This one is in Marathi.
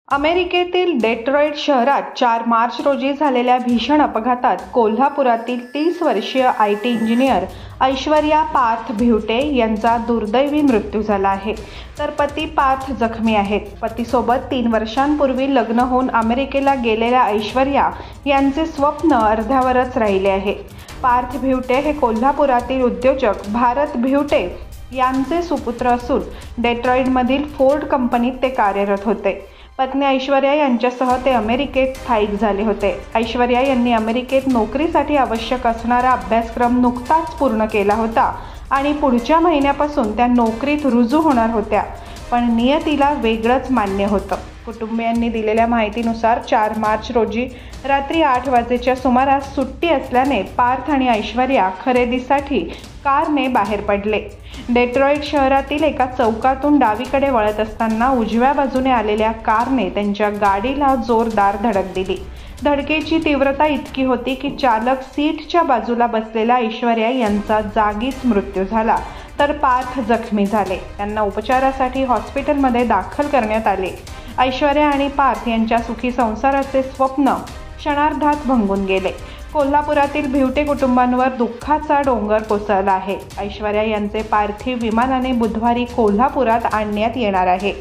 अमेरिकेतील डेट्रॉईट शहरात 4 मार्च रोजी झालेल्या भीषण अपघातात कोल्हापुरातील 30 वर्षीय आयटी इंजिनियर ऐश्वर्या पार्थ भिवटे यांचा दुर्दैवी मृत्यू झाला आहे. तर पती पार्थ जखमी आहेत. पतीसोबत 3 वर्षांपूर्वी लग्न होऊन अमेरिकेला गेलेल्या ऐश्वर्या यांचे स्वप्न अर्ध्यावरच राहिले आहे. पार्थ भिवटे हे कोल्हापुरातील उद्योजक भारत भिवटे यांचे सुपुत्र असून डेट्रॉईटमधील फोर्ड कंपनीत ते कार्यरत होते. पत्नी ऐश्वर्या यांच्यासह ते अमेरिकेत स्थायिक झाले होते. ऐश्वर्या यांनी अमेरिकेत नोकरीसाठी आवश्यक असणारा अभ्यासक्रम नुकताच पूर्ण केला होता आणि पुढच्या महिन्यापासून त्या नोकरीत रुजू होणार होत्या. पण नियतीला वेगळंच मान्य होतं. कुटुंबियांनी दिलेल्या माहितीनुसार 4 मार्च रोजी रात्री 8 वाजेच्या सुमारास सुट्टी असल्याने पार्थ आणि ऐश्वर्या खरेदीसाठी कारने बाहेर पडले. डेट्रॉईट शहरातील एका चौकातून डावीकडे वळत असताना उजव्या बाजूने आलेल्या कारने त्यांच्या गाडीला जोरदार धडक दिली. धडकेची तीव्रता इतकी होती की चालक सीटच्या बाजूला बसलेल्या ऐश्वर्या यांचा जागीच मृत्यू झाला, तर पार्थ जखमी झाले. त्यांना उपचारासाठी हॉस्पिटलमध्ये दाखल करण्यात आले. ऐश्वर्या आणि पार्थ यांच्या सुखी संसाराचे स्वप्न क्षणार्धात भंगून गेले. कोल्हापुरातील भिवटे कुटुंबांवर दुःखाचा डोंगर कोसळला आहे. ऐश्वर्या यांचे पार्थिव विमानाने बुधवारी कोल्हापुरात आणण्यात येणार आहे.